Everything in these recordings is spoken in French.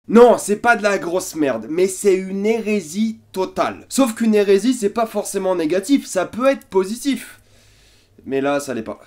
Non, c'est pas de la grosse merde, mais c'est une hérésie totale. Sauf qu'une hérésie, c'est pas forcément négatif, ça peut être positif. Mais là, ça l'est pas.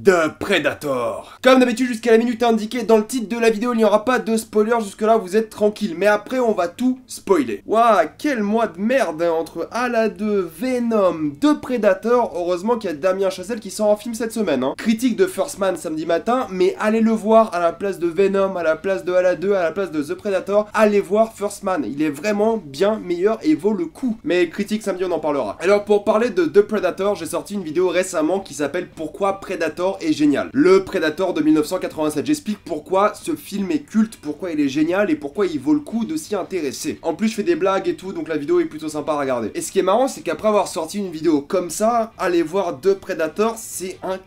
The Predator. Comme d'habitude, jusqu'à la minute indiquée dans le titre de la vidéo, il n'y aura pas de spoiler, jusque là vous êtes tranquille, mais après on va tout spoiler. Waouh, quel mois de merde hein, entre Ala 2, Venom, The Predator. Heureusement qu'il y a Damien Chazelle qui sort en film cette semaine. Hein. Critique de First Man samedi matin, mais allez le voir à la place de Venom, à la place de Ala 2, à la place de The Predator. Allez voir First Man, il est vraiment bien meilleur et vaut le coup. Mais critique samedi, on en parlera. Alors pour parler de The Predator, j'ai sorti une vidéo récemment qui s'appelle Pourquoi Predator est génial. Le Predator de 1987. J'explique pourquoi ce film est culte, pourquoi il est génial et pourquoi il vaut le coup de s'y intéresser. En plus, je fais des blagues et tout, donc la vidéo est plutôt sympa à regarder. Et ce qui est marrant, c'est qu'après avoir sorti une vidéo comme ça, aller voir The Predator, c'est un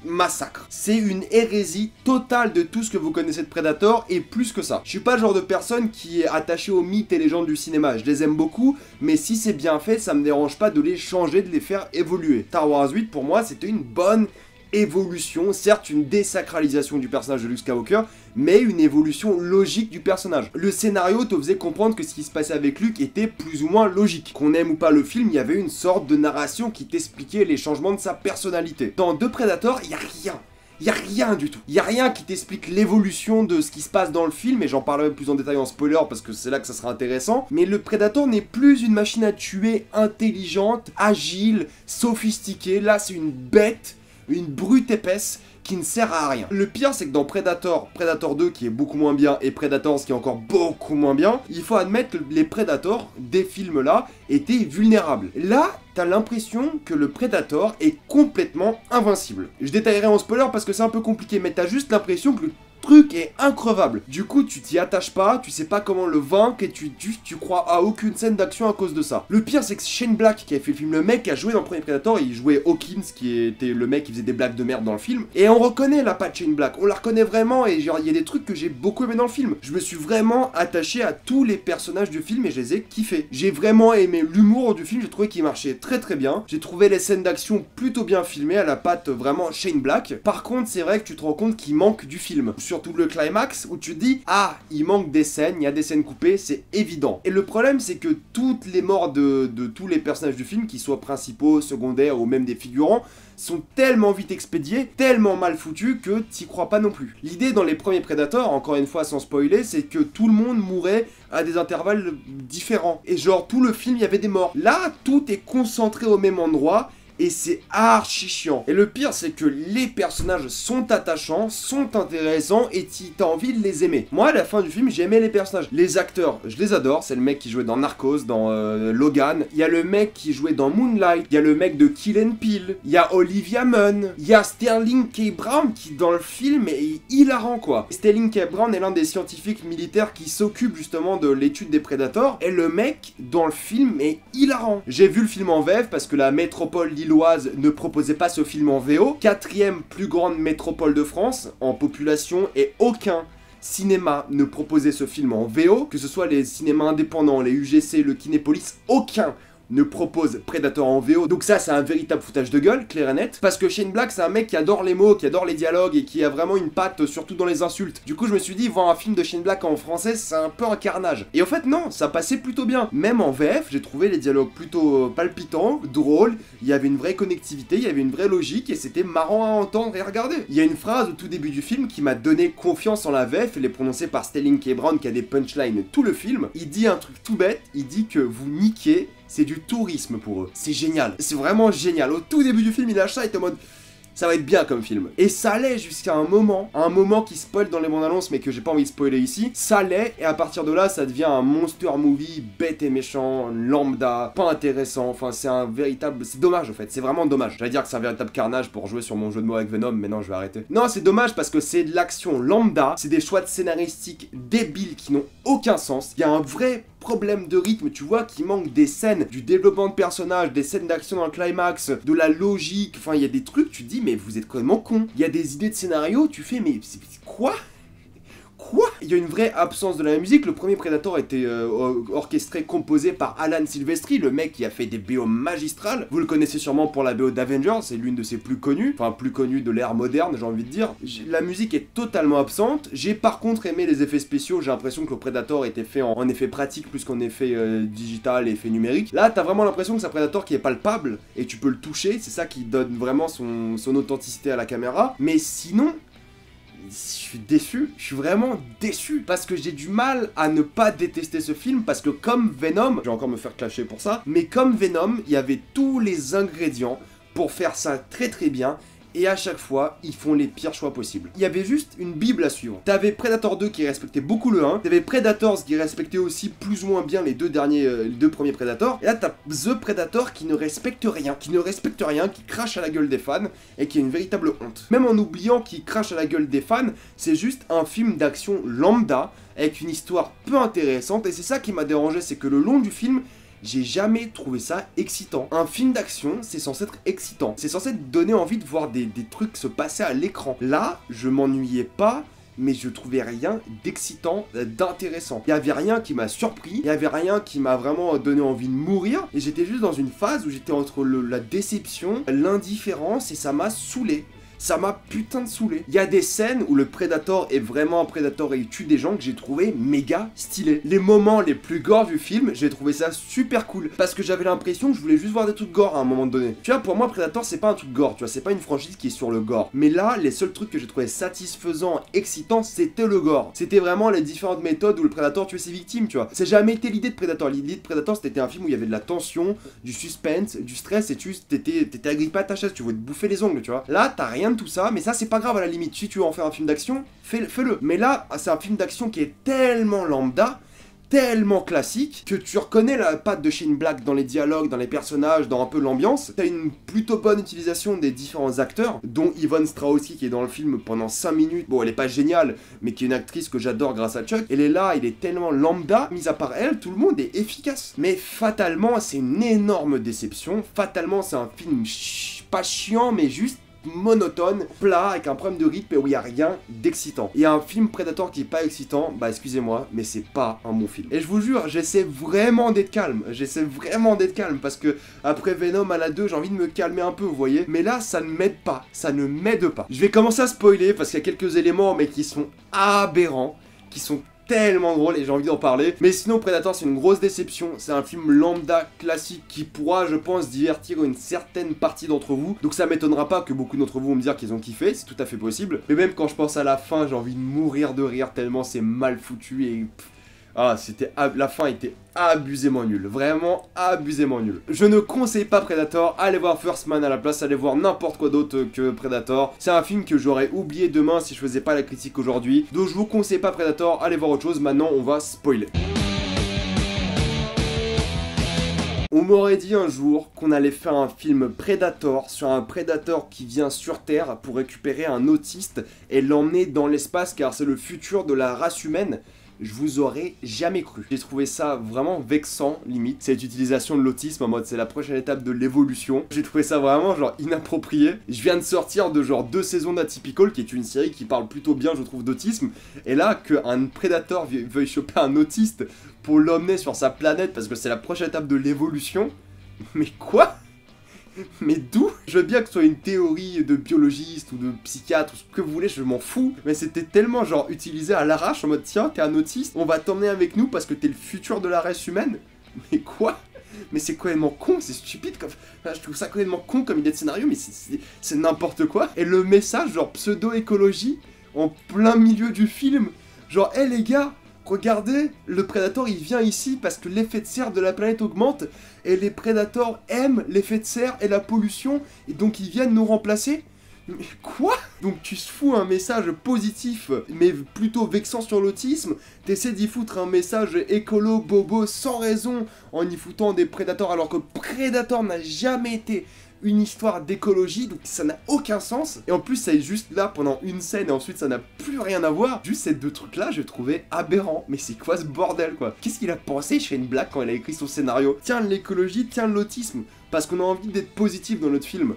massacre. C'est une hérésie totale de tout ce que vous connaissez de Predator et plus que ça. Je suis pas le genre de personne qui est attaché aux mythes et légendes du cinéma. Je les aime beaucoup, mais si c'est bien fait, ça me dérange pas de les changer, de les faire évoluer. Star Wars 8 pour moi, c'était une bonne évolution, certes une désacralisation du personnage de Luke Skywalker, mais une évolution logique du personnage. Le scénario te faisait comprendre que ce qui se passait avec Luke était plus ou moins logique. Qu'on aime ou pas le film, il y avait une sorte de narration qui t'expliquait les changements de sa personnalité. Dans The Predator, il y a rien. Il y a rien du tout. Il y a rien qui t'explique l'évolution de ce qui se passe dans le film, et j'en parlerai plus en détail en spoiler parce que c'est là que ça sera intéressant. Mais le Predator n'est plus une machine à tuer intelligente, agile, sophistiquée. Là, c'est une bête, une brute épaisse qui ne sert à rien. Le pire, c'est que dans Predator, Predator 2 qui est beaucoup moins bien et Predators qui est encore beaucoup moins bien, il faut admettre que les Predators des films-là étaient vulnérables. Là, t'as l'impression que le Predator est complètement invincible. Je détaillerai en spoiler parce que c'est un peu compliqué, mais t'as juste l'impression que le truc est increvable. Du coup, tu t'y attaches pas, tu sais pas comment le vaincre et tu crois à aucune scène d'action à cause de ça. Le pire, c'est que Shane Black qui a fait le film, le mec qui a joué dans le premier Predator, il jouait Hawkins qui était le mec qui faisait des blagues de merde dans le film. Et on reconnaît la patte Shane Black, on la reconnaît vraiment et genre il y a des trucs que j'ai beaucoup aimé dans le film. Je me suis vraiment attaché à tous les personnages du film et je les ai kiffés. J'ai vraiment aimé l'humour du film, j'ai trouvé qu'il marchait très très bien. J'ai trouvé les scènes d'action plutôt bien filmées à la patte vraiment Shane Black. Par contre, c'est vrai que tu te rends compte qu'il manque du film. Surtout le climax où tu te dis ah il manque des scènes, il y a des scènes coupées, c'est évident. Et le problème c'est que toutes les morts de tous les personnages du film, qu'ils soient principaux, secondaires ou même des figurants, sont tellement vite expédiés, tellement mal foutus que t'y crois pas non plus. L'idée dans les premiers Predators, encore une fois sans spoiler, c'est que tout le monde mourait à des intervalles différents. Et genre tout le film il y avait des morts. Là tout est concentré au même endroit et c'est archi chiant. Et le pire, c'est que les personnages sont attachants, sont intéressants, et t'as envie de les aimer. Moi, à la fin du film, j'ai aimé les personnages. Les acteurs, je les adore. C'est le mec qui jouait dans Narcos, dans Logan. Il y a le mec qui jouait dans Moonlight. Il y a le mec de Kill and Peele. Il y a Olivia Munn. Il y a Sterling K. Brown, qui dans le film est hilarant, quoi. Sterling K. Brown est l'un des scientifiques militaires qui s'occupe justement de l'étude des Predators. Et le mec, dans le film, est hilarant. J'ai vu le film en VF parce que la métropole lilloise ne proposait pas ce film en VO, quatrième plus grande métropole de France en population et aucun cinéma ne proposait ce film en VO, que ce soit les cinémas indépendants, les UGC, le Kinépolis, aucun ne propose Predator en VO, donc ça c'est un véritable foutage de gueule, clair et net, parce que Shane Black c'est un mec qui adore les mots, qui adore les dialogues et qui a vraiment une patte surtout dans les insultes. Du coup je me suis dit, voir un film de Shane Black en français c'est un peu un carnage. Et en fait non, ça passait plutôt bien. Même en VF, j'ai trouvé les dialogues plutôt palpitants, drôles, il y avait une vraie connectivité, il y avait une vraie logique et c'était marrant à entendre et à regarder. Il y a une phrase au tout début du film qui m'a donné confiance en la VF, elle est prononcée par Sterling K. Brown qui a des punchlines tout le film. Il dit un truc tout bête, il dit que vous niquez, c'est du tourisme pour eux. C'est génial. C'est vraiment génial. Au tout début du film, il lâche ça et t'es en mode... ça va être bien comme film. Et ça l'est jusqu'à un moment qui spoil dans les bandes annonces, mais que j'ai pas envie de spoiler ici. Ça l'est, et à partir de là, ça devient un monster movie bête et méchant, lambda, pas intéressant. Enfin, c'est un véritable... c'est dommage en fait, c'est vraiment dommage. J'allais dire que c'est un véritable carnage pour jouer sur mon jeu de mots avec Venom, mais non, je vais arrêter. Non, c'est dommage parce que c'est de l'action lambda, c'est des choix de scénaristiques débiles qui n'ont aucun sens. Il y a un vrai problème de rythme, tu vois, qui manque des scènes, du développement de personnages, des scènes d'action dans le climax, de la logique, enfin il y a des trucs, tu te dis mais vous êtes complètement con. Il y a des idées de scénario, tu fais mais quoi ? quoi? Il y a une vraie absence de la musique. Le premier Predator était orchestré, composé par Alan Silvestri, le mec qui a fait des BO magistrales. Vous le connaissez sûrement pour la BO d'Avengers, c'est l'une de ses plus connues, enfin plus connues de l'ère moderne, j'ai envie de dire. La musique est totalement absente. J'ai par contre aimé les effets spéciaux. J'ai l'impression que le Predator était fait en effet pratique plus qu'en effet digital et effet numérique. Là, t'as vraiment l'impression que c'est un Predator qui est palpable et tu peux le toucher. C'est ça qui donne vraiment son authenticité à la caméra. Mais sinon, je suis déçu, je suis vraiment déçu parce que j'ai du mal à ne pas détester ce film parce que comme Venom, je vais encore me faire clasher pour ça, mais comme Venom, il y avait tous les ingrédients pour faire ça très très bien. Et à chaque fois, ils font les pires choix possibles. Il y avait juste une bible à suivre. T'avais Predator 2 qui respectait beaucoup le 1. T'avais Predators qui respectait aussi plus ou moins bien les deux premiers Predators. Et là, t'as The Predator qui ne respecte rien. Qui crache à la gueule des fans et qui est une véritable honte. Même en oubliant qu'il crache à la gueule des fans, c'est juste un film d'action lambda avec une histoire peu intéressante. Et c'est ça qui m'a dérangé, c'est que le long du film, j'ai jamais trouvé ça excitant. Un film d'action, c'est censé être excitant. C'est censé te donner envie de voir des trucs se passer à l'écran. Là, je m'ennuyais pas, mais je trouvais rien d'excitant, d'intéressant. Il y avait rien qui m'a surpris, il y avait rien qui m'a vraiment donné envie de mourir. Et j'étais juste dans une phase où j'étais entre la déception, l'indifférence, et ça m'a saoulé. Ça m'a putain de saoulé. Il y a des scènes où le Predator est vraiment un Predator et il tue des gens que j'ai trouvé méga stylé. Les moments les plus gore du film, j'ai trouvé ça super cool. Parce que j'avais l'impression que je voulais juste voir des trucs gore à un moment donné. Tu vois, pour moi, Predator, c'est pas un truc gore, tu vois, c'est pas une franchise qui est sur le gore. Mais là, les seuls trucs que j'ai trouvé satisfaisants, excitants, c'était le gore. C'était vraiment les différentes méthodes où le Predator tuait ses victimes, tu vois. C'est jamais été l'idée de Predator. L'idée de Predator, c'était un film où il y avait de la tension, du suspense, du stress et t'étais agrippé à ta chaise, tu voulais te bouffer les ongles, tu vois. Là, t'as rien de tout ça, mais ça c'est pas grave à la limite. Si tu veux en faire un film d'action, fais-le. Mais là, c'est un film d'action qui est tellement lambda, tellement classique, que tu reconnais la patte de Shane Black dans les dialogues, dans les personnages, dans un peu l'ambiance. T'as une plutôt bonne utilisation des différents acteurs, dont Yvonne Strahovski qui est dans le film pendant 5 minutes. Bon, elle est pas géniale, mais qui est une actrice que j'adore grâce à Chuck. Elle est là, il est tellement lambda, mis à part elle, tout le monde est efficace. Mais fatalement, c'est une énorme déception. Fatalement, c'est un film pas chiant, mais juste monotone, plat, avec un problème de rythme et où il n'y a rien d'excitant. Et un film Predator qui est pas excitant, bah excusez-moi, mais c'est pas un bon film. Et je vous jure, j'essaie vraiment d'être calme, parce que après Venom à la 2, j'ai envie de me calmer un peu, vous voyez. Mais là, ça ne m'aide pas, Je vais commencer à spoiler parce qu'il y a quelques éléments, mais qui sont aberrants, qui sont tellement drôle et j'ai envie d'en parler. Mais sinon, Predator, c'est une grosse déception. C'est un film lambda classique qui pourra, je pense, divertir une certaine partie d'entre vous. Donc ça m'étonnera pas que beaucoup d'entre vous vont me dire qu'ils ont kiffé, c'est tout à fait possible. Mais même quand je pense à la fin, j'ai envie de mourir de rire tellement c'est mal foutu et... la fin était abusément nulle, vraiment abusément nulle. Je ne conseille pas Predator, allez voir First Man à la place, allez voir n'importe quoi d'autre que Predator. C'est un film que j'aurais oublié demain si je faisais pas la critique aujourd'hui. Donc je vous conseille pas Predator, allez voir autre chose, maintenant on va spoiler. On m'aurait dit un jour qu'on allait faire un film Predator sur un Predator qui vient sur Terre pour récupérer un autiste et l'emmener dans l'espace car c'est le futur de la race humaine. Je vous aurais jamais cru. J'ai trouvé ça vraiment vexant, limite, cette utilisation de l'autisme en mode c'est la prochaine étape de l'évolution. J'ai trouvé ça vraiment genre inapproprié. Je viens de sortir de genre 2 saisons d'Atypical, qui est une série qui parle plutôt bien, je trouve, d'autisme. Et là, qu'un prédateur veuille choper un autiste pour l'emmener sur sa planète parce que c'est la prochaine étape de l'évolution. Mais quoi ? Mais d'où? Je veux bien que ce soit une théorie de biologiste ou de psychiatre ou ce que vous voulez, je m'en fous. Mais c'était tellement genre utilisé à l'arrache en mode tiens, t'es un autiste, on va t'emmener avec nous parce que t'es le futur de la race humaine. Mais quoi? Mais c'est complètement con, c'est stupide comme... Enfin, je trouve ça complètement con comme idée de scénario, mais c'est n'importe quoi. Et le message genre pseudo-écologie en plein milieu du film. Genre, hé les gars, regardez, le Predator il vient ici parce que l'effet de serre de la planète augmente et les Predators aiment l'effet de serre et la pollution et donc ils viennent nous remplacer. Mais quoi? Donc tu fous un message positif mais plutôt vexant sur l'autisme, t'essaies d'y foutre un message écolo bobo sans raison en y foutant des Predators alors que Predator n'a jamais été une histoire d'écologie, donc ça n'a aucun sens. Et en plus, ça est juste là pendant une scène et ensuite ça n'a plus rien à voir. Juste ces 2 trucs-là, je trouvais aberrant. Mais c'est quoi ce bordel, quoi? Qu'est-ce qu'il a pensé Shane Black quand il a écrit son scénario? Tiens, l'écologie, tiens, l'autisme. Parce qu'on a envie d'être positif dans notre film.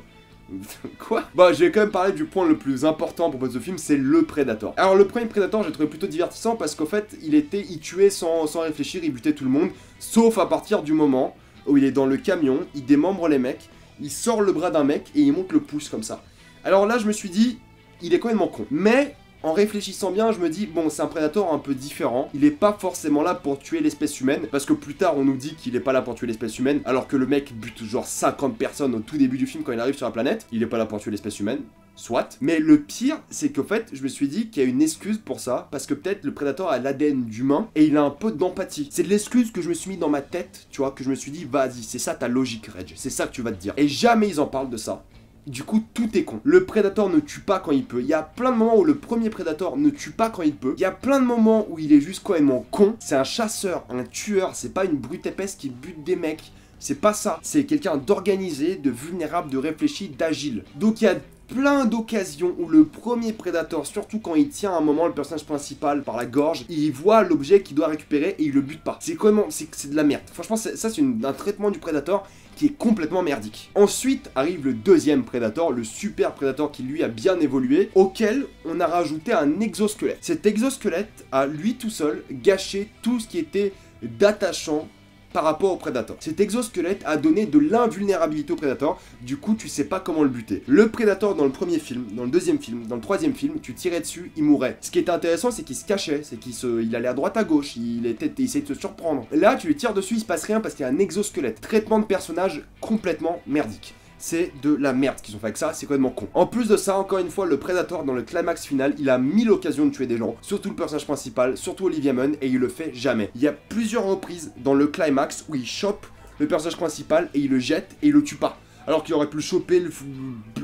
Quoi? Bah, je vais quand même parler du point le plus important pour ce film, c'est le Predator. Alors, le premier Predator, j'ai trouvé plutôt divertissant parce qu'en fait, il tuait sans réfléchir, il butait tout le monde, sauf à partir du moment où il est dans le camion, il démembre les mecs, il sort le bras d'un mec et il monte le pouce comme ça. Alors là, je me suis dit, il est complètement con. Mais en réfléchissant bien, je me dis, bon, c'est un Predator un peu différent. Il est pas forcément là pour tuer l'espèce humaine. Parce que plus tard, on nous dit qu'il est pas là pour tuer l'espèce humaine. Alors que le mec bute genre 50 personnes au tout début du film quand il arrive sur la planète. Il est pas là pour tuer l'espèce humaine. Soit. Mais le pire, c'est qu'en fait, je me suis dit qu'il y a une excuse pour ça. Parce que peut-être le Predator a l'ADN d'humain. Et il a un peu d'empathie. C'est de l'excuse que je me suis mis dans ma tête. Tu vois, que je me suis dit, vas-y, c'est ça ta logique, Reg. C'est ça que tu vas te dire. Et jamais ils en parlent de ça. Du coup, tout est con. Le Predator ne tue pas quand il peut. Il y a plein de moments où le premier Predator ne tue pas quand il peut. Il y a plein de moments où il est juste complètement con. C'est un chasseur, un tueur. C'est pas une brute épaisse qui bute des mecs. C'est pas ça. C'est quelqu'un d'organisé, de vulnérable, de réfléchi, d'agile. Donc il y a plein d'occasions où le premier Predator, surtout quand il tient à un moment le personnage principal par la gorge, il voit l'objet qu'il doit récupérer et il le bute pas. C'est complètement... c'est de la merde. Franchement, ça c'est un traitement du Predator qui est complètement merdique. Ensuite arrive le deuxième Predator, le super Predator qui lui a bien évolué, auquel on a rajouté un exosquelette. Cet exosquelette a lui tout seul gâché tout ce qui était d'attachant par rapport au Predator. Cet exosquelette a donné de l'invulnérabilité au Predator, du coup tu sais pas comment le buter. Le Predator dans le premier film, dans le deuxième film, dans le troisième film, tu tirais dessus, il mourait. Ce qui était intéressant, c'est qu'il se cachait, c'est qu'il allait à droite à gauche, il essayait de se surprendre. Là, tu lui tires dessus, il se passe rien parce qu'il y a un exosquelette. Traitement de personnage complètement merdique. C'est de la merde qu'ils ont fait avec ça, c'est complètement con. En plus de ça, encore une fois, le Predator dans le climax final, il a 1000 occasions de tuer des gens, surtout le personnage principal, surtout Olivia Munn, et il le fait jamais. Il y a plusieurs reprises dans le climax où il chope le personnage principal et il le jette et il le tue pas. Alors qu'il aurait pu le choper, le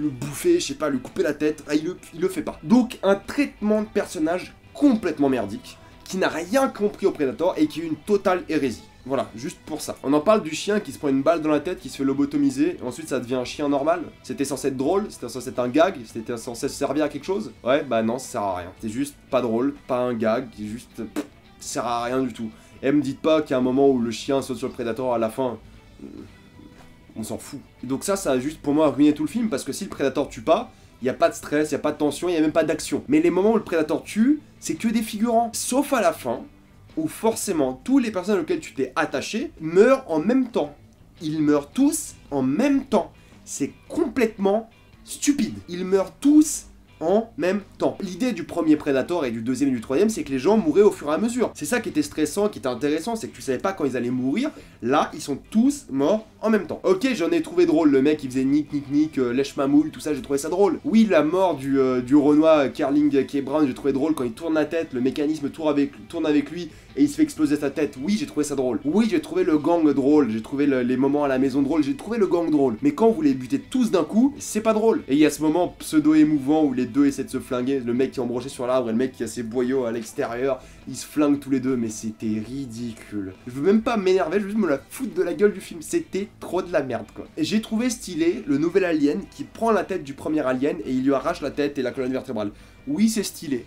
bouffer, je sais pas, lui couper la tête, il le fait pas. Donc un traitement de personnage complètement merdique, qui n'a rien compris au Predator et qui est une totale hérésie. Voilà, juste pour ça. On en parle du chien qui se prend une balle dans la tête, qui se fait lobotomiser, et ensuite ça devient un chien normal. C'était censé être drôle, c'était censé être un gag, c'était censé servir à quelque chose. Ouais, bah non, ça sert à rien. C'est juste pas drôle, pas un gag, juste... ça sert à rien du tout. Et me dites pas qu'il y a un moment où le chien saute sur le Predator à la fin... on s'en fout. Et donc ça a juste pour moi ruiné tout le film, parce que si le Predator tue pas, il n'y a pas de stress, il n'y a pas de tension, il n'y a même pas d'action. Mais les moments où le Predator tue, c'est que des figurants. Sauf à la fin, où forcément tous les personnages auxquels tu t'es attaché meurent en même temps. Ils meurent tous en même temps. C'est complètement stupide. Ils meurent tous en même temps. L'idée du premier Predator et du deuxième et du troisième, c'est que les gens mouraient au fur et à mesure. C'est ça qui était stressant, qui était intéressant, c'est que tu savais pas quand ils allaient mourir. Là, ils sont tous morts en même temps. Ok, j'en ai trouvé drôle, le mec il faisait nick, lèche ma moule, tout ça, j'ai trouvé ça drôle. Oui, la mort du Renoir Carling K. Brown, j'ai trouvé drôle quand il tourne la tête, le mécanisme tourne avec lui et il se fait exploser sa tête. Oui, j'ai trouvé ça drôle. Oui, j'ai trouvé le gang drôle, j'ai trouvé les moments à la maison drôle, j'ai trouvé le gang drôle. Mais quand vous les butez tous d'un coup, c'est pas drôle. Et il y a ce moment pseudo-émouvant où les deux essaient de se flinguer, le mec qui est embroché sur l'arbre et le mec qui a ses boyaux à l'extérieur, ils se flinguent tous les deux, mais c'était ridicule. Je veux même pas m'énerver, je veux juste me la foutre de la gueule du film, c'était trop de la merde quoi. Et j'ai trouvé stylé le nouvel alien qui prend la tête du premier alien et il lui arrache la tête et la colonne vertébrale. Oui, c'est stylé.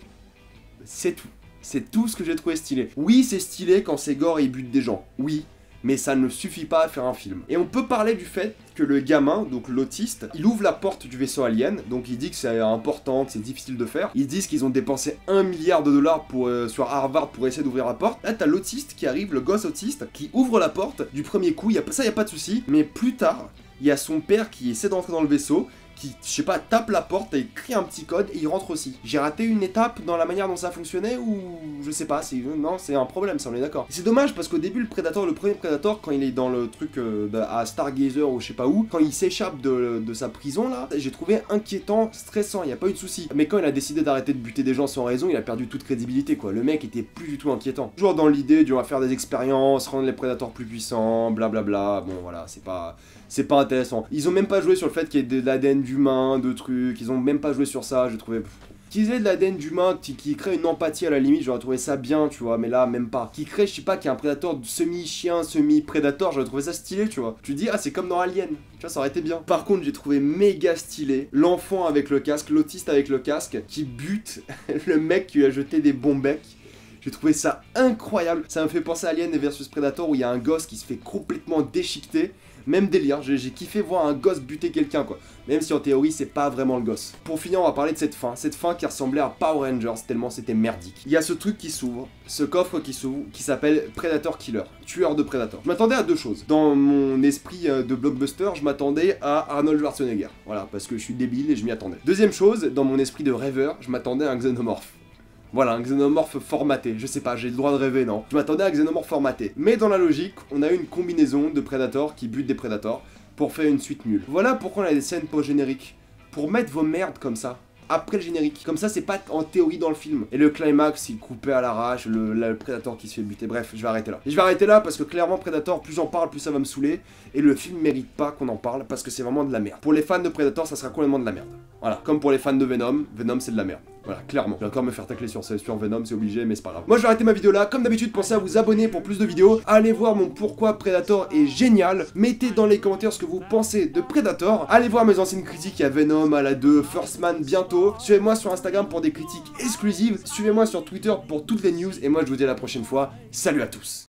C'est tout. C'est tout ce que j'ai trouvé stylé. Oui, c'est stylé quand c'est gore et il bute des gens. Oui. Mais ça ne suffit pas à faire un film. Et on peut parler du fait que le gamin, donc l'autiste, il ouvre la porte du vaisseau alien, donc il dit que c'est important, que c'est difficile de faire. Ils disent qu'ils ont dépensé 1 milliard de dollars sur Harvard pour essayer d'ouvrir la porte. Là, t'as l'autiste qui arrive, le gosse autiste, qui ouvre la porte du premier coup, y a pas de souci. Mais plus tard, il y a son père qui essaie d'entrer dans le vaisseau, qui, je sais pas, tape la porte et écrit un petit code et il rentre aussi. J'ai raté une étape dans la manière dont ça fonctionnait ou je sais pas, non, c'est un problème, ça on est d'accord. C'est dommage parce qu'au début le premier Predator, quand il est dans le truc à Stargazer ou je sais pas où, quand il s'échappe de sa prison là, j'ai trouvé inquiétant, stressant, il y a pas eu de souci. Mais quand il a décidé d'arrêter de buter des gens sans raison, il a perdu toute crédibilité quoi. Le mec était plus du tout inquiétant. Toujours dans l'idée on va faire des expériences, rendre les Predators plus puissants, blablabla. Bon voilà, c'est pas intéressant. Ils ont même pas joué sur le fait qu'il y ait de l'ADN d'humain, de trucs, ils ont même pas joué sur ça, j'ai trouvé... Qu'ils aient de l'ADN d'humain, qui crée une empathie à la limite, j'aurais trouvé ça bien, tu vois, mais là, même pas. Qui crée, je sais pas, qui est un prédateur semi-chien, semi-prédateur, j'aurais trouvé ça stylé, tu vois. Tu dis, ah, c'est comme dans Alien, tu vois, ça aurait été bien. Par contre, j'ai trouvé méga stylé l'enfant avec le casque, l'autiste avec le casque, qui bute le mec qui lui a jeté des bons becs. J'ai trouvé ça incroyable. Ça me fait penser à Alien versus Predator où il y a un gosse qui se fait complètement déchiqueter. Même délire, j'ai kiffé voir un gosse buter quelqu'un quoi. Même si en théorie c'est pas vraiment le gosse. Pour finir on va parler de cette fin qui ressemblait à Power Rangers tellement c'était merdique. Il y a ce truc qui s'ouvre, ce coffre qui s'ouvre, qui s'appelle Predator Killer, tueur de Predator. Je m'attendais à deux choses. Dans mon esprit de blockbuster, je m'attendais à Arnold Schwarzenegger. Voilà, parce que je suis débile et je m'y attendais. Deuxième chose, dans mon esprit de rêveur, je m'attendais à un xénomorphe. Voilà, un xénomorphe formaté, je sais pas, j'ai le droit de rêver, non. Je m'attendais à un xénomorphe formaté. Mais dans la logique, on a eu une combinaison de Predators qui butent des Predators pour faire une suite nulle. Voilà pourquoi on a des scènes post-génériques. Pour mettre vos merdes comme ça. Après le générique. Comme ça, c'est pas en théorie dans le film. Et le climax, il coupé à l'arrache, le Predator qui se fait buter. Bref, je vais arrêter là. Et je vais arrêter là parce que clairement, Predator, plus j'en parle, plus ça va me saouler. Et le film mérite pas qu'on en parle parce que c'est vraiment de la merde. Pour les fans de Predator, ça sera complètement de la merde. Voilà. Comme pour les fans de Venom, Venom c'est de la merde. Voilà, clairement. Je vais encore me faire tacler sur Venom, c'est obligé, mais c'est pas grave. Moi, je vais arrêter ma vidéo là. Comme d'habitude, pensez à vous abonner pour plus de vidéos. Allez voir mon pourquoi Predator est génial. Mettez dans les commentaires ce que vous pensez de Predator. Allez voir mes anciennes critiques à Venom, à la 2, First Man bientôt. Suivez-moi sur Instagram pour des critiques exclusives. Suivez-moi sur Twitter pour toutes les news. Et moi, je vous dis à la prochaine fois. Salut à tous.